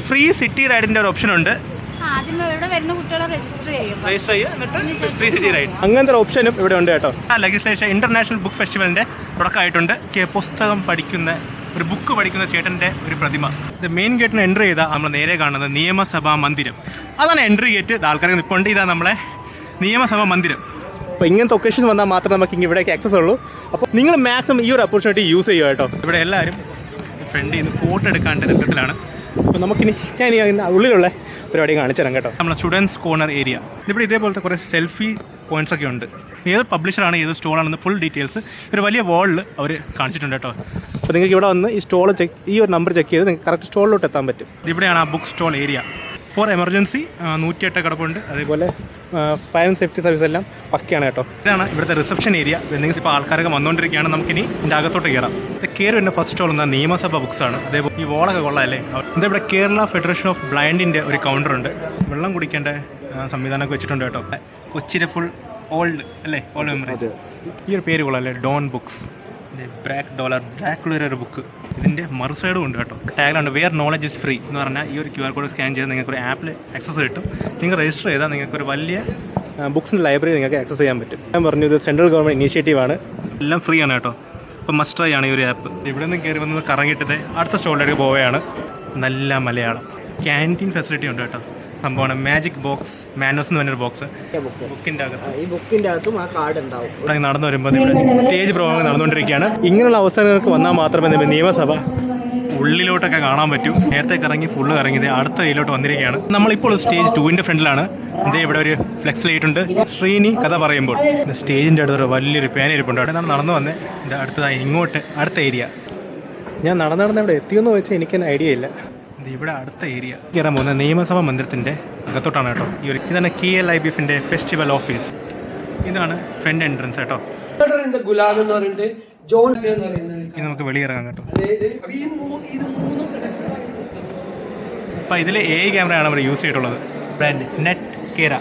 Free city റൈഡിൻ്റെ ഒരു option ഉണ്ട്. Register ചെയ്യുക എന്നിട്ട് ഫ്രീ സിറ്റി റൈഡ് അങ്ങനത്തെ ഒരു ഓപ്ഷനും ഇവിടെ ഉണ്ട് കേട്ടോ. ലെജിസ്ലേഷൻ ഇന്റർനാഷണൽ ബുക്ക് ഫെസ്റ്റിവലിൻ്റെ തുടക്കമായിട്ടുണ്ട്. പുസ്തകം പഠിക്കുന്ന ഒരു ബുക്ക് പഠിക്കുന്ന ചേട്ടൻ്റെ ഒരു പ്രതിമ. ഇത് മെയിൻ ഗേറ്റിന് എൻട്രി ചെയ്താൽ നമ്മൾ നേരെ കാണുന്നത് നിയമസഭാ മന്ദിരം. അതാണ് എൻട്രി ഗേറ്റ്. ആൾക്കാരെ നിൽപ്പുണ്ട്. ഇതാണ് നമ്മളെ നിയമസഭാ മന്ദിരം. അപ്പോൾ ഇങ്ങനത്തെ ഒക്കേഷൻ വന്നാൽ മാത്രമേ നമുക്ക് ഇവിടേക്ക് ആക്സസ് ഉള്ളൂ. അപ്പോൾ നിങ്ങൾ മാക്സിമം ഈ ഒരു ഓപ്പർച്യൂണിറ്റി യൂസ് ചെയ്യുക കേട്ടോ. ഇവിടെ എല്ലാവരും ഫ്രണ്ടിൽ നിന്ന് ഫോട്ടോ എടുക്കാണ്ട് നൃത്തത്തിലാണ്. അപ്പോൾ നമുക്കിനി ഞാൻ ഈ ഉള്ളിലുള്ള പരിപാടി കാണിച്ചു തരാം കേട്ടോ. നമ്മളെ സ്റ്റുഡൻസ് കോർണർ ഏരിയ. ഇവിടെ ഇതേപോലത്തെ കുറേ സെൽഫി പോയിന്റ്സ് ഒക്കെ ഉണ്ട്. ഏത് പബ്ലിഷറാണ് ഏത് സ്റ്റോളാണെന്ന് ഫുൾ ഡീറ്റെയിൽസ് ഒരു വലിയ വാളിൽ അവർ കാണിച്ചിട്ടുണ്ട് കേട്ടോ. അപ്പോൾ നിങ്ങൾക്ക് ഇവിടെ വന്ന് ഈ സ്റ്റോൾ ഈ ഒരു നമ്പർ ചെക്ക് ചെയ്ത് നിങ്ങൾക്ക് കറക്റ്റ് സ്റ്റോളിലോട്ട് എത്താൻ പറ്റും. ഇവിടെയാണ് ആ book stall area. For emergency 108 കിടപ്പുണ്ട്. അതേപോലെ ഫയർ ആൻഡ് സേഫ്റ്റി സർവീസ് എല്ലാം പക്കയാണ് കേട്ടോ. ഇതാണ് ഇവിടുത്തെ റിസപ്ഷൻ ഏരിയ. എന്തെങ്കിലും ഇപ്പോൾ ആൾക്കാരൊക്കെ വന്നുകൊണ്ടിരിക്കുകയാണ്. നമുക്കിനി ഇതിൻ്റെ അകത്തോട്ട് കയറാം. ഇത് കയറി വരുന്ന ഫസ്റ്റ് സ്റ്റോൾ എന്ന നിയമസഭ ബുക്സ് ആണ്. അതേപോലെ ഈ വോളൊക്കെ കൊള്ളാമല്ലേ. എന്താ ഇവിടെ കേരള ഫെഡറേഷൻ ഓഫ് ബ്ലൈൻഡിൻ്റെ ഒരു കൗണ്ടറുണ്ട്. വെള്ളം കുടിക്കേണ്ട സംവിധാനമൊക്കെ വെച്ചിട്ടുണ്ട് കേട്ടോ. കൊച്ചിയിലെ ഫുൾ ഓൾഡ് അല്ലേ, ഓൾഡ് മെമ്മറീസ്. ഈ ഒരു പേര് കൊള്ളാമല്ലേ, ഡോൺ ബുക്സ്. ബ്രാക്കുലർ ഒരു ബുക്ക്. ഇതിൻ്റെ മറുസൈഡും ഉണ്ട് കേട്ടോ. ടാഗിലുണ്ട് വെയർ നോളജ് ഇസ് ഫ്രീ എന്ന് പറഞ്ഞാൽ ഈ ഒരു QR കോഡ് സ്കാൻ ചെയ്ത് നിങ്ങൾക്കൊരു ആപ്പിൽ ആക്സസ് കിട്ടും. നിങ്ങൾ രജിസ്റ്റർ ചെയ്താൽ നിങ്ങൾക്കൊരു വലിയ ബുക്സിൻ്റെ ലൈബ്രറി നിങ്ങൾക്ക് ആക്സസ് ചെയ്യാൻ പറ്റും. ഞാൻ പറഞ്ഞു ഇത് സെൻട്രൽ ഗവൺമെൻറ് ഇനീഷ്യേറ്റീവാണ്. എല്ലാം ഫ്രീ ആണ് കേട്ടോ. അപ്പോൾ മസ്റ്റ് ട്രൈ ആണ് ഈ ഒരു ആപ്പ്. ഇവിടെ നിന്ന് കയറി വന്നത് കറങ്ങിയിട്ട് അടുത്ത സ്റ്റോളിലേക്ക് പോവുകയാണ്. നല്ല മലയാളം. ക്യാൻറ്റീൻ ഫെസിലിറ്റി ഉണ്ട് കേട്ടോ. സംഭവമാണ് മാജിക് ബോക്സ് മാനോസ് എന്ന് പറഞ്ഞൊരു ബോക്സ്. ബുക്കിൻ്റെ അകത്തും ആ കാർഡ് ഉണ്ടാവും. ഇവിടെ നടന്നു വരുമ്പോൾ ഇവിടെ സ്റ്റേജ് പ്രോഗ്രാം നടന്നുകൊണ്ടിരിക്കുകയാണ്. ഇങ്ങനെയുള്ള അവസരങ്ങൾക്ക് വന്നാൽ മാത്രമേ നിയമസഭ ഉള്ളിലോട്ടൊക്കെ കാണാൻ പറ്റും. നേരത്തെ കറങ്ങി ഫുള്ള് കറങ്ങിയത് അടുത്ത ഇതിലോട്ട് വന്നിരിക്കുകയാണ്. നമ്മളിപ്പോൾ സ്റ്റേജ് 2ൻ്റെ ഫ്രണ്ടിലാണ്. ഇതേ ഇവിടെ ഒരു ഫ്ലെക്സ് ലൈറ്റ് ഉണ്ട്. ശ്രീനി കഥ പറയുമ്പോൾ സ്റ്റേജിൻ്റെ അടുത്തൊരു വലിയൊരു പേന ഇരിപ്പുണ്ട്. അവിടെ നിന്നാണ് നടന്നു വന്നത്. ഇത് അടുത്തതായി ഇങ്ങോട്ട് അടുത്ത ഏരിയ. ഞാൻ നടന്ന് ഇവിടെ എത്തിയെന്ന് വെച്ചാൽ എനിക്കൊരു ഐഡിയ ഇല്ല. ഇത് ഇവിടെ അടുത്ത ഏരിയ കയറാൻ പോകുന്നത് നിയമസഭാ മന്ദിരത്തിൻ്റെ അകത്തോട്ടാണ് കേട്ടോ. ഈ ഒരു ഇതാണ് KLIBFൻ്റെ ഫെസ്റ്റിവൽ ഓഫീസ്. ഇതാണ് ഫ്രണ്ട് എൻട്രൻസ് കേട്ടോ. ഇത് നമുക്ക് വെളിയിറങ്ങാം കേട്ടോ. അപ്പം ഇതിൽ AI ക്യാമറയാണ് അവർ യൂസ് ചെയ്തിട്ടുള്ളത്. ബ്രാൻഡ് നെറ്റ് കേര.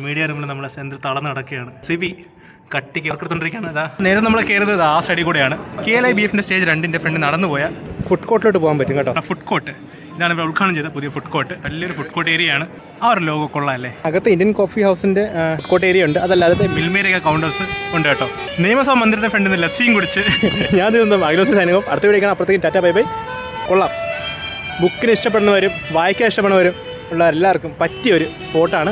മീഡിയ റൂമിൽ നമ്മളെ സെൻറ്റർ തളർന്ന് നടക്കുകയാണ്. സിബി കട്ടിക്ക് എടുത്തുകൊണ്ടിരിക്കുകയാണ്. ഇതാ നേരെ നമ്മൾ കയറുന്നത് ആ സൈഡിൽ കൂടെയാണ്. KLIBFൻ്റെ സ്റ്റേജ് 2ൻ്റെ ഫ്രണ്ട് നടന്നു പോയാൽ ഫുഡ് കോർട്ടിലോട്ട് പോകാൻ പറ്റും കേട്ടോ. ഫുഡ് കോർട്ട് ഇതാണ് ഇവിടെ ഉദ്ഘാടനം ചെയ്ത പുതിയ ഫുഡ് കോർട്ട്. വലിയൊരു ഫുഡ് കോർട്ട് ഏരിയ ആണ്. ആ ഒരു ലോഗോ കൊള്ളാമല്ലേ. അകത്ത് ഇന്ത്യൻ കോഫി ഹൗസിൻ്റെ കോർട്ട് ഏരിയ ഉണ്ട്. അതല്ലാതെ മിൽമേരിയൊക്കെ കൗണ്ടേഴ്സ് ഉണ്ട് കേട്ടോ. നിയമസഭാ മന്ദിരത്തെ ഫ്രണ്ടിൽ നിന്ന് ലസ്സിയും കുടിച്ച് ഞാൻ ഇതൊന്നും അഖിലോസ് സൈനികം അടുത്ത വീടിക്കാൻ അപ്പുറത്തേക്ക് ടാറ്റ ബൈ ബൈ. കൊള്ളാം. ബുക്കിന് ഇഷ്ടപ്പെടുന്നവരും വായിക്കാൻ ഇഷ്ടപ്പെടുന്നവരും ഉള്ള എല്ലാവർക്കും പറ്റിയൊരു സ്പോട്ടാണ്.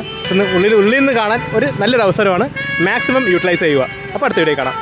ഉള്ളിൽ നിന്ന് കാണാൻ ഒരു നല്ലൊരു അവസരമാണ്. മാക്സിമം യൂട്ടിലൈസ് ചെയ്യുക. അപ്പോൾ അടുത്ത വീഡിയോ കാണാം.